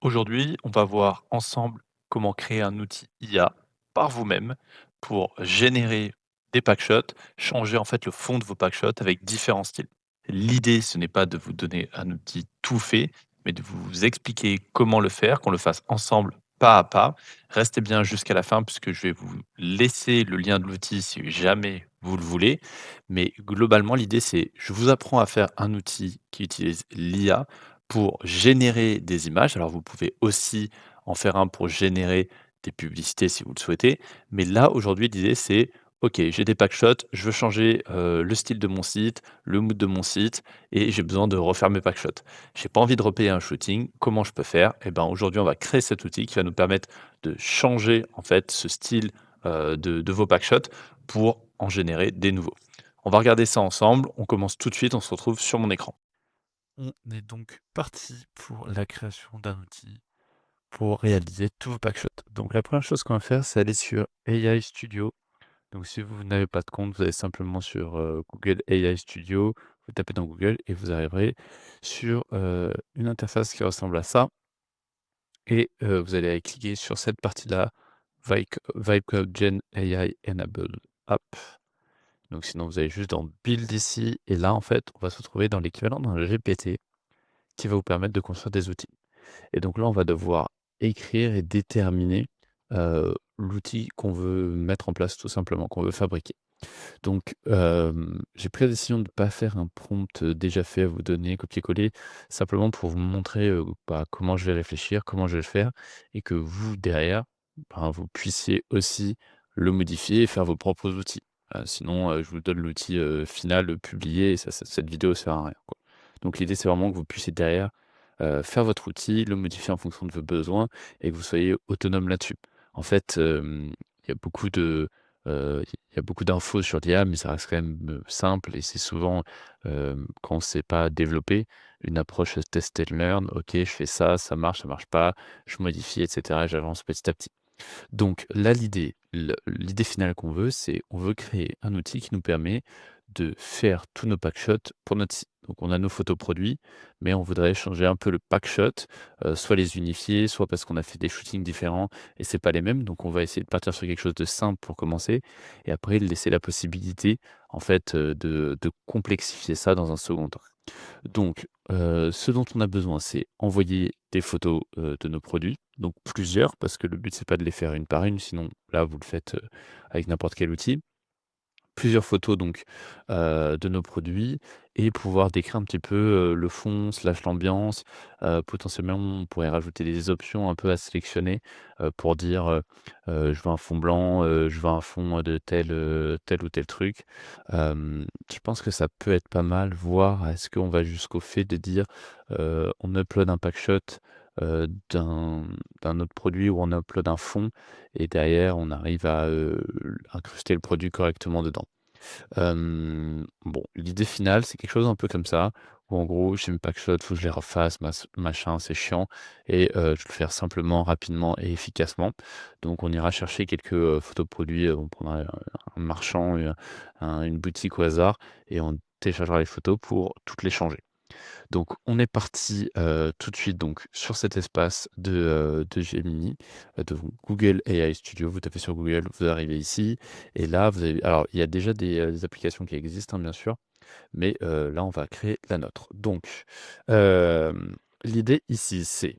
Aujourd'hui, on va voir ensemble comment créer un outil IA par vous-même pour générer des packshots, changer en fait le fond de vos packshots avec différents styles. L'idée, ce n'est pas de vous donner un outil tout fait, mais de vous expliquer comment le faire, qu'on le fasse ensemble pas à pas. Restez bien jusqu'à la fin puisque je vais vous laisser le lien de l'outil si jamais vous le voulez. Mais globalement, l'idée, c'est je vous apprends à faire un outil qui utilise l'IA pour générer des images. Alors vous pouvez aussi en faire un pour générer des publicités si vous le souhaitez. Mais là, aujourd'hui, l'idée c'est: «OK, j'ai des packshots, je veux changer, le style de mon site, le mood de mon site et j'ai besoin de refaire mes packshots. J'ai pas envie de repayer un shooting, comment je peux faire?» Et ben, aujourd'hui, on va créer cet outil qui va nous permettre de changer, en fait, ce style, de vos packshots pour en générer des nouveaux. On va regarder ça ensemble. On commence tout de suite, on se retrouve sur mon écran. On est donc parti pour la création d'un outil pour réaliser tous vos packshots. Donc la première chose qu'on va faire, c'est aller sur AI Studio. Donc si vous n'avez pas de compte, vous allez simplement sur Google AI Studio, vous tapez dans Google et vous arriverez sur une interface qui ressemble à ça. Et vous allez aller cliquer sur cette partie-là, Vibe Code Gen AI Enable App. Donc sinon, vous allez juste dans Build ici. Et là, en fait, on va se retrouver dans l'équivalent d'un GPT qui va vous permettre de construire des outils. Et donc là, on va devoir écrire et déterminer, l'outil qu'on veut mettre en place tout simplement, qu'on veut fabriquer. Donc, j'ai pris la décision de ne pas faire un prompt, déjà fait à vous donner, copier-coller, simplement pour vous montrer, bah, comment je vais réfléchir, comment je vais le faire et que vous derrière, ben, vous puissiez aussi le modifier et faire vos propres outils. Sinon, je vous donne l'outil, final, publié et cette vidéo sert à rien, quoi. Donc l'idée, c'est vraiment que vous puissiez derrière, faire votre outil, le modifier en fonction de vos besoins et que vous soyez autonome là-dessus. En fait, il y a beaucoup de, il y a beaucoup d'infos sur l'IA, mais ça reste quand même, simple et c'est souvent, quand on ne sait pas développer, une approche test and learn. OK, je fais ça marche, ça marche pas, je modifie et cetera et j'avance petit à petit. Donc là, l'idée finale qu'on veut, c'est on veut créer un outil qui nous permet de faire tous nos packshots pour notre site. Donc on a nos photos produits, mais on voudrait changer un peu le packshot, soit les unifier, soit parce qu'on a fait des shootings différents et c'est pas les mêmes. Donc on va essayer de partir sur quelque chose de simple pour commencer et après laisser la possibilité en fait, de complexifier ça dans un second temps. Donc, ce dont on a besoin, c'est envoyer des photos, de nos produits, donc plusieurs, parce que le but, c'est pas de les faire une par une, sinon là, vous le faites, avec n'importe quel outil. Plusieurs photos donc, de nos produits et pouvoir décrire un petit peu, le fond slash l'ambiance. Potentiellement, on pourrait rajouter des options un peu à sélectionner, pour dire, «Je veux un fond blanc, je veux un fond de tel ou tel truc». Je pense que ça peut être pas mal, voire est-ce qu'on va jusqu'au fait de dire, on upload un packshot, d'un autre produit ou on upload un fond et derrière on arrive à, incruster le produit correctement dedans. Bon, l'idée finale, c'est quelque chose un peu comme ça, où en gros, j'ai mes packshots, faut que je les refasse, machin, c'est chiant et je veux le faire simplement, rapidement et efficacement. Donc on ira chercher quelques, photos produits, on prendra un marchand, une boutique au hasard et on téléchargera les photos pour toutes les changer. Donc on est parti, tout de suite donc sur cet espace de Gemini, de Google AI Studio. Vous tapez sur Google, vous arrivez ici et là vous avez alors il y a déjà des applications qui existent, hein, bien sûr, mais là on va créer la nôtre. Donc, l'idée ici, c'est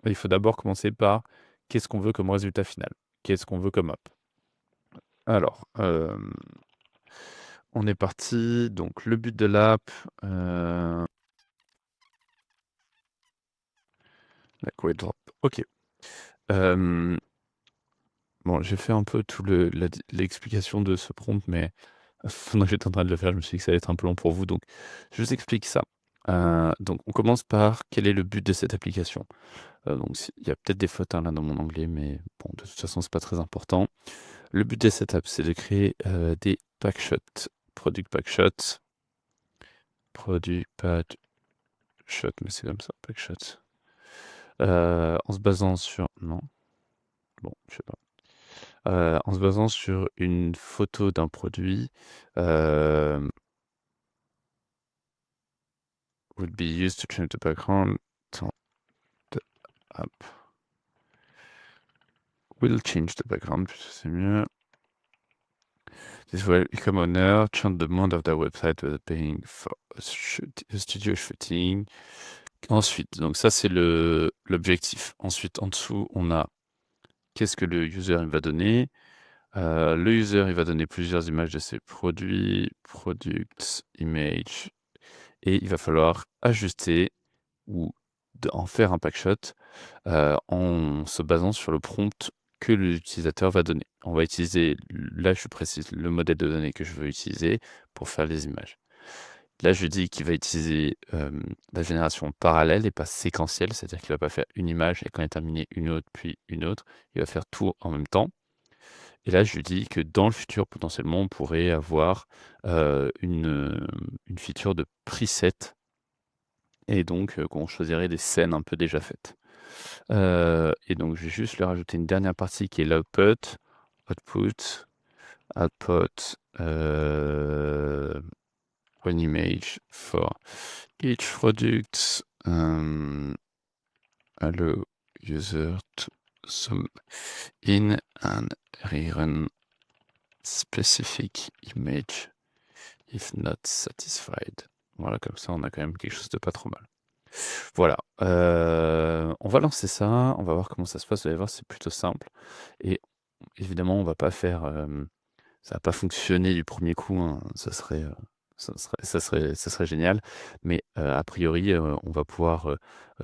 il faut d'abord commencer par qu'est-ce qu'on veut comme résultat final? Qu'est-ce qu'on veut comme app? Alors, on est parti, donc le but de l'app, la query drop, OK. Hem Bon, j'ai fait un peu tout l'explication de ce prompt, mais pendant que j'étais en train de le faire, je me suis dit que ça allait être un peu long pour vous, donc je vous explique ça. Donc on commence par quel est le but de cette application? Donc il y a peut-être des fautes, hein, là, dans mon anglais, mais bon, de toute façon, c'est pas très important. Le but de cette app, c'est de créer, des packshots, product packshot, product packshot, mais c'est comme ça, packshot. En se basant sur non, bon, je sais pas. En se basant sur une photo d'un produit, hem, would be used to change the background of the app. Will change the background, c'est mieux. This will become owner, change the mode of the website without paying for studio shooting. Ensuite, donc ça c'est l'objectif. Ensuite, en dessous, on a qu'est-ce que le user il va donner. Le user il va donner plusieurs images de ses produits, products, image, et il va falloir ajuster ou en faire un packshot en se basant sur le prompt que l'utilisateur va donner. On va utiliser, là je précise le modèle de données que je veux utiliser pour faire les images. Là je dis qu'il va utiliser la génération parallèle et pas séquentielle, c'est-à-dire qu'il va pas faire une image et quand il a terminé une autre, puis une autre, il va faire tout en même temps. Et là je lui dis que dans le futur potentiellement on pourrait avoir une feature de preset et donc qu'on choisirait des scènes un peu déjà faites. Et donc je vais juste lui rajouter une dernière partie qui est l'output, output, one image for each product, allow user to zoom in and rerun specific image if not satisfied. Voilà, comme ça on a quand même quelque chose de pas trop mal. Voilà, on va lancer ça, on va voir comment ça se passe, vous allez voir, c'est plutôt simple et évidemment, on va pas faire, ça va pas fonctionner du premier coup, hein, ça serait génial, mais a priori, on va pouvoir,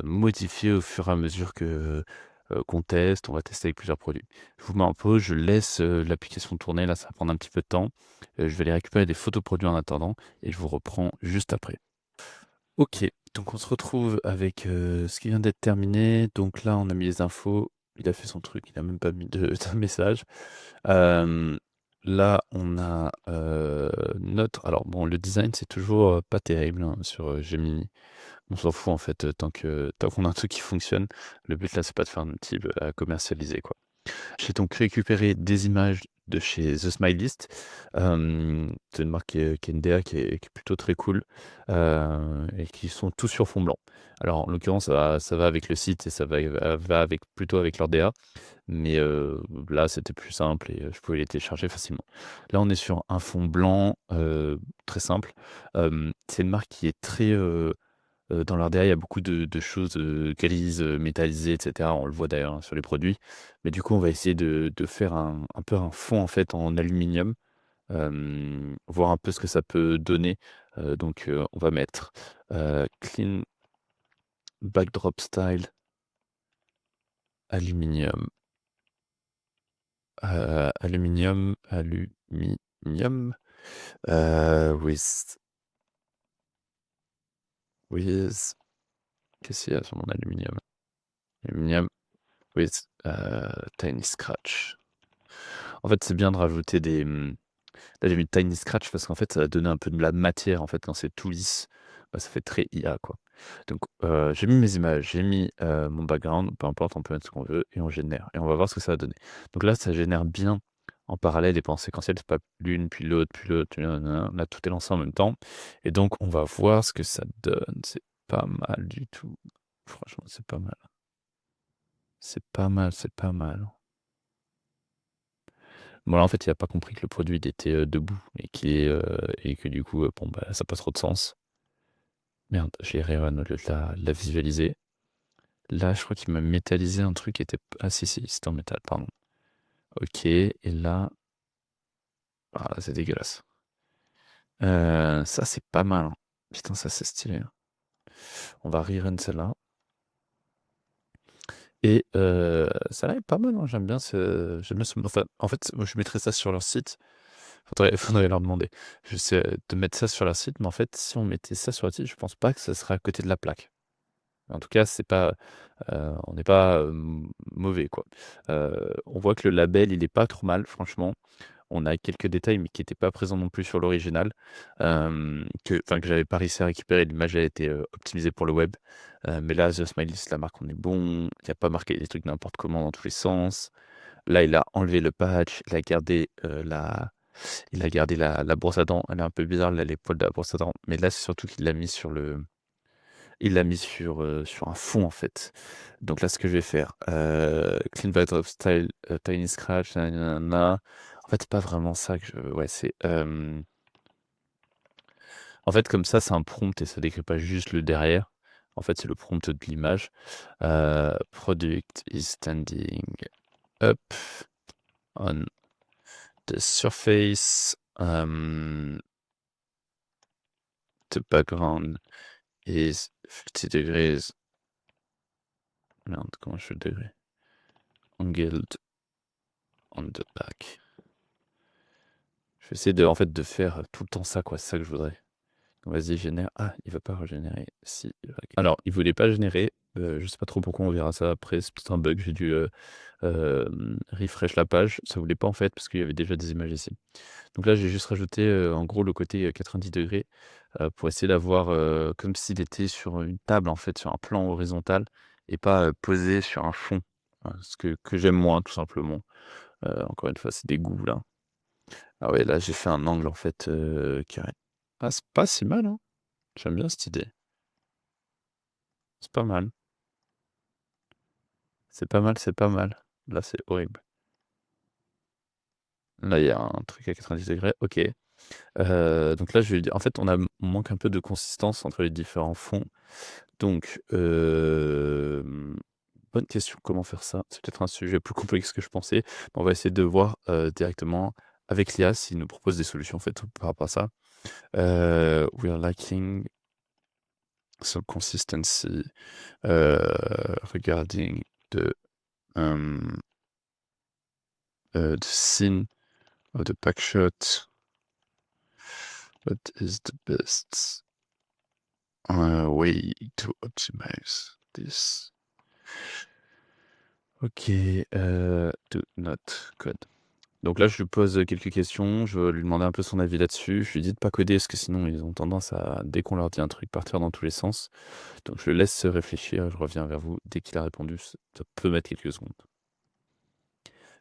modifier au fur et à mesure qu'on teste, on va tester avec plusieurs produits. Je vous mets en pause, je laisse, l'application tourner, là, ça va prendre un petit peu de temps, je vais aller récupérer des photos produits en attendant et je vous reprends juste après. OK, donc on se retrouve avec, ce qui vient d'être terminé. Donc là, on a mis les infos. Il a fait son truc, il a même pas mis de de message. Là, on a, notre alors bon, le design, c'est toujours, pas terrible, hein, sur, Gemini. On s'en fout en fait, tant qu'on a un truc qui fonctionne. Le but là, c'est pas de faire un outil, à commercialiser, quoi. J'ai donc récupéré des images de chez The Smileyst. C'est une marque qui est une DA qui est plutôt très cool, et qui sont tous sur fond blanc. Alors en l'occurrence, ça va avec le site et ça va avec plutôt avec leur DA, mais là, c'était plus simple et je pouvais les télécharger facilement. Là, on est sur un fond blanc, très simple. C'est une marque qui est très, dans leur DA, il y a beaucoup de choses, grises, métallisées et cetera. On le voit d'ailleurs, hein, sur les produits. Mais du coup, on va essayer de faire un peu un fond, en fait, en aluminium, voir un peu ce que ça peut donner. Donc, on va mettre, clean backdrop style aluminium, aluminium, with qu'est-ce qu'il y a sur mon aluminium? Aluminium with, tiny scratch. En fait, c'est bien de rajouter là, j'ai mis tiny scratch parce qu'en fait, ça va donner un peu de la matière, en fait, quand c'est tout lisse, bah, ça fait très IA, quoi. Donc, j'ai mis mes images, j'ai mis, mon background, peu importe, on peut mettre ce qu'on veut et on génère et on va voir ce que ça va donner. Donc là, ça génère bien en parallèle et pas en séquentiel, c'est pas l'une, puis l'autre, puis nanana. Là, tout est lancé en même temps et donc on va voir ce que ça donne. C'est pas mal du tout. Franchement, c'est pas mal. C'est pas mal, c'est pas mal. Bon là, en fait, il a pas compris que le produit, il était, debout et que du coup, bon, bah, ça a pas trop de sens. Merde, j'ai rerun au lieu de la visualiser. Là, je crois qu'il m'a métallisé un truc qui était ah si, c'était en métal, pardon. OK et là ah là, c'est dégueulasse. Ça, c'est pas mal, hein. Putain, ça, c'est stylé, hein. On va rerun celle-là et celle-là est pas mal, hein, j'aime bien ce enfin, en fait, moi, je mettrais ça sur leur site. Faudrait leur demander. Je sais de mettre ça sur leur site, mais en fait, si on mettait ça sur leur site, je pense pas que ça serait à côté de la plaque. En tout cas, c'est pas, on n'est pas, mauvais, quoi. On voit que le label, il est pas trop mal, franchement. On a quelques détails, mais qui étaient pas présents non plus sur l'original, que j'avais pas réussi à récupérer. L'image a été, optimisée pour le web, mais là, The Smiley, c'est la marque, on est bon. Il y a pas marqué des trucs n'importe comment dans tous les sens. Là, il a enlevé le patch, il a gardé la brosse à dents. Elle est un peu bizarre, là, les poils de la brosse à dents, mais là, c'est surtout qu'il l'a mis sur le il l'a mis sur un fond, en fait. Donc là, ce que je vais faire, clean backdrop style, tiny scratch, na na na. En fait, c'est pas vraiment ça que je ouais, c'est, en fait, comme ça, c'est un prompt et ça décrit pas juste le derrière. En fait, c'est le prompt de l'image. Product is standing up on the surface, the background is 50 degrees. Merde, comment je fais le degré? Angled on the back. Je vais essayer de, en fait, de faire tout le temps ça, quoi. C'est ça que je voudrais. Vas-y, génère. Ah, il va pas régénérer. Si, il va. Alors, il voulait pas générer. Je sais pas trop pourquoi, on verra ça après. C'est peut-être un bug. J'ai dû refresh la page. Ça voulait pas en fait parce qu'il y avait déjà des images ici. Donc là, j'ai juste rajouté en gros le côté 90 degrés pour essayer d'avoir comme s'il était sur une table en fait, sur un plan horizontal et pas posé sur un fond. Ce que j'aime moins tout simplement. Encore une fois, c'est des goûts là. Ah ouais, là j'ai fait un angle en fait carré. Ah, c'est pas si mal, hein. J'aime bien cette idée. C'est pas mal. C'est pas mal, c'est pas mal. Là, c'est horrible. Là, il y a un truc à 90 degrés. OK. Donc là, je vais dire en fait, on manque un peu de consistance entre les différents fonds. Donc, bonne question, comment faire ça? C'est peut-être un sujet plus complexe que je pensais. On va essayer de voir, directement avec l'IA s'il nous propose des solutions, en fait, par rapport à ça. We are lacking some consistency, regarding the, um, the scene of the pack shot. What is the best way to optimize this? OK, do not code. Donc là, je lui pose quelques questions, je vais lui demander un peu son avis là-dessus. Je lui dis de pas coder parce que sinon ils ont tendance à, dès qu'on leur dit un truc, partir dans tous les sens. Donc je le laisse réfléchir, je reviens vers vous dès qu'il a répondu, ça peut mettre quelques secondes.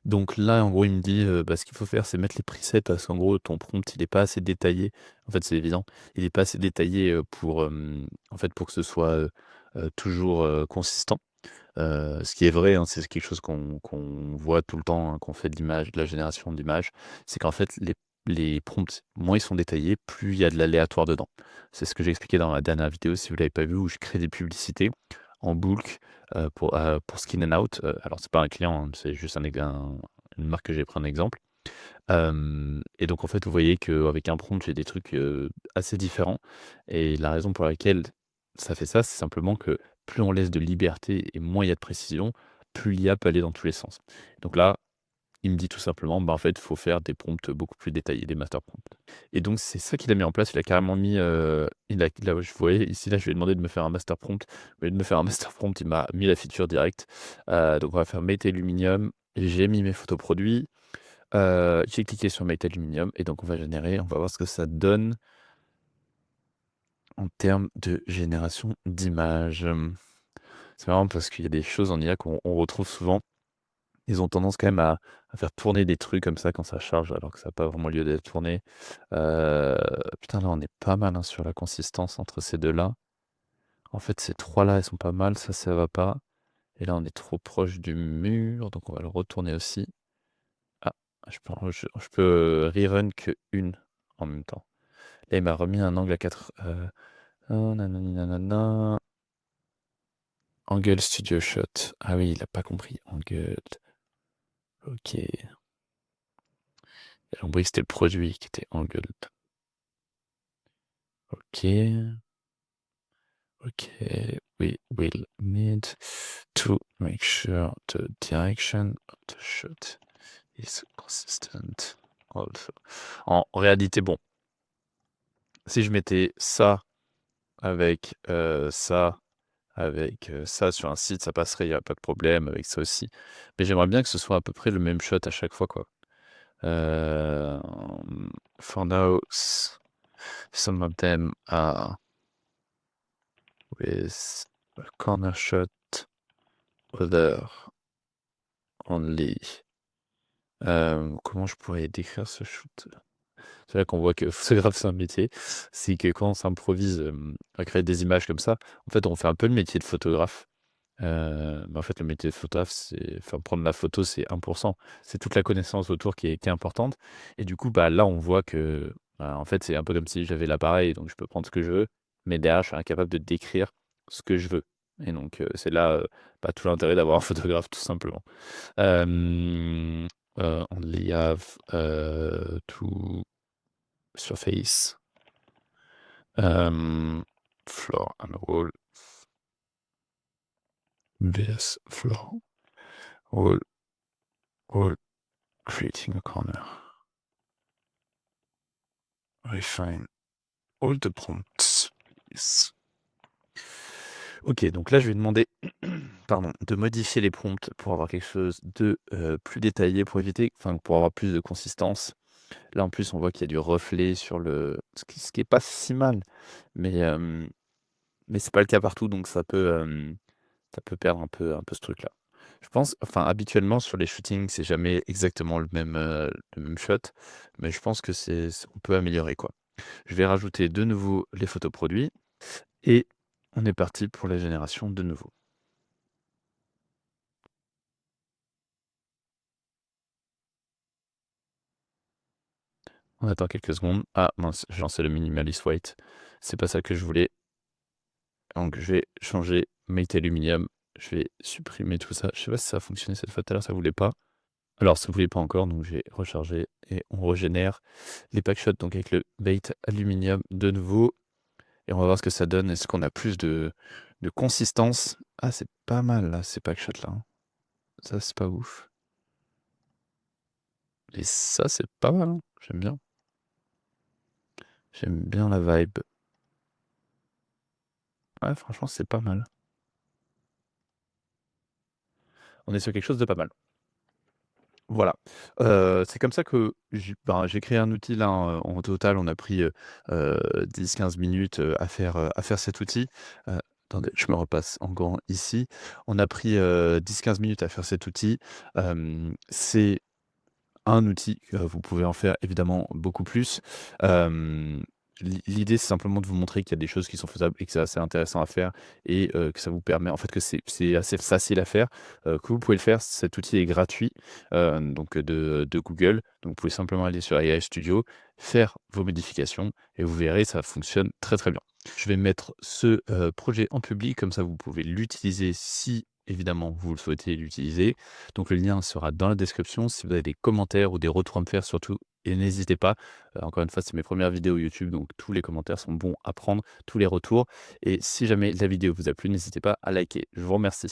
Donc là, en gros, il me dit, bah, ce qu'il faut faire, c'est mettre les presets parce qu'en gros, ton prompt, il est pas assez détaillé. En fait, c'est évident. Il est pas assez détaillé, pour, en fait, pour que ce soit, toujours, consistant. Ce qui est vrai, hein, c'est quelque chose qu'on voit tout le temps, hein, qu'on fait de l'image, de la génération d'images. C'est qu'en fait, les prompts, moins ils sont détaillés, plus il y a de l'aléatoire dedans. C'est ce que j'ai expliqué dans la dernière vidéo, si vous l'avez pas vu, où je crée des publicités en bulk, pour Skin and Out. Alors c'est pas un client, hein, c'est juste une marque que j'ai pris en exemple. Et donc en fait, vous voyez qu'avec un prompt, j'ai des trucs, assez différents et la raison pour laquelle ça fait ça, c'est simplement que plus on laisse de liberté et moins il y a de précision, plus l'IA peut aller dans tous les sens. Donc là, il me dit tout simplement, bah, en fait, il faut faire des prompts beaucoup plus détaillés, des master prompts. Et donc c'est ça qu'il a mis en place. Il a carrément mis, je voyais ici, là, je lui ai demandé de me faire un master prompt. Au lieu de me faire un master prompt, il m'a mis la feature directe. Donc on va faire Mate Aluminium. J'ai mis mes photos produits. J'ai cliqué sur Mate Aluminium et donc on va générer, on va voir ce que ça donne en termes de génération d'images. C'est marrant parce qu'il y a des choses en IA qu'on retrouve souvent. Ils ont tendance quand même à faire tourner des trucs comme ça quand ça charge, alors que ça a pas vraiment lieu d'être tourné. Heu, Putain, là, on est pas mal, hein, sur la consistance entre ces 2 là. En fait, ces 3 là, elles sont pas mal, ça va pas et là, on est trop proche du mur, donc on va le retourner aussi. Ah, je peux rerun qu'1 en même temps. Là, il m'a remis un angle à 4, oh nanani nanana. Angle studio shot. Ah oui, il a pas compris. Angle. OK. J'ai compris que c'était le produit qui était angled. OK. OK. We will need to make sure the direction of the shot is consistent also. En réalité, bon, si je mettais ça avec, ça avec, ça sur un site, ça passerait, il y a pas de problème avec ça aussi. Mais j'aimerais bien que ce soit à peu près le même shot à chaque fois, quoi. For now, some of them are with a corner shot, other only. Comment je pourrais décrire ce shoot? C'est là qu'on voit que photographe, c'est un métier. C'est que quand on s'improvise, à créer des images comme ça, en fait, on fait un peu le métier de photographe. Mais en fait, le métier de photographe, c'est enfin, prendre la photo, c'est 1. C'est toute la connaissance autour qui est importante et du coup, bah, là, on voit que, bah, en fait, c'est un peu comme si j'avais l'appareil, donc je peux prendre ce que je veux, mais derrière, je suis incapable de décrire ce que je veux et donc c'est là, bah, tout l'intérêt d'avoir un photographe, tout simplement. Hem, only have, to surface, floor and wall, vs floor, wall, wall. Creating a corner. Refine all the prompts. Yes. OK, donc là, je vais demander, pardon, de modifier les prompts pour avoir quelque chose de, plus détaillé pour éviter enfin, pour avoir plus de consistance. Là, en plus, on voit qu'il y a du reflet sur le ce qui est pas si mal, mais mais c'est pas le cas partout, donc ça peut perdre un peu ce truc-là. Je pense enfin, habituellement, sur les shootings, c'est jamais exactement le même shot, mais je pense que c'est on peut améliorer, quoi. Je vais rajouter de nouveau les photos produits et on est parti pour la génération de nouveau. On attend quelques secondes. Ah mince, j'ai lancé le minimalist white. C'est pas ça que je voulais. Donc je vais changer Mate Aluminium. Je vais supprimer tout ça. Je sais pas si ça a fonctionné cette fois, tout à l'heure ça voulait pas. Alors ça voulait pas encore, donc j'ai rechargé et on régénère les packshots donc avec le Mate Aluminium de nouveau et on va voir ce que ça donne. Est-ce qu'on a plus de consistance? Ah c'est pas mal là, ces packshots là, hein. Ça c'est pas ouf. Et ça, c'est pas mal, hein. J'aime bien. J'aime bien la vibe. Ouais, franchement, c'est pas mal. On est sur quelque chose de pas mal. Voilà. C'est comme ça que j'ai créé un outil là, en total, on a pris, 10-15 minutes, à faire cet outil. Attendez, je me repasse en grand ici. On a pris, 10-15 minutes à faire cet outil. C'est un outil, vous pouvez en faire évidemment beaucoup plus. L'idée, c'est simplement de vous montrer qu'il y a des choses qui sont faisables et que c'est assez intéressant à faire et que ça vous permet en fait, que c'est assez facile à faire, que vous pouvez le faire. Cet outil est gratuit, donc de Google. Donc vous pouvez simplement aller sur AI Studio, faire vos modifications et vous verrez, ça fonctionne très, très bien. Je vais mettre ce, projet en public, comme ça vous pouvez l'utiliser si évidemment vous le souhaitez l'utiliser. Donc le lien sera dans la description. Si vous avez des commentaires ou des retours à me faire surtout, et n'hésitez pas. Encore une fois, c'est mes premières vidéos YouTube, donc tous les commentaires sont bons à prendre, tous les retours. Et si jamais la vidéo vous a plu, n'hésitez pas à liker. Je vous remercie.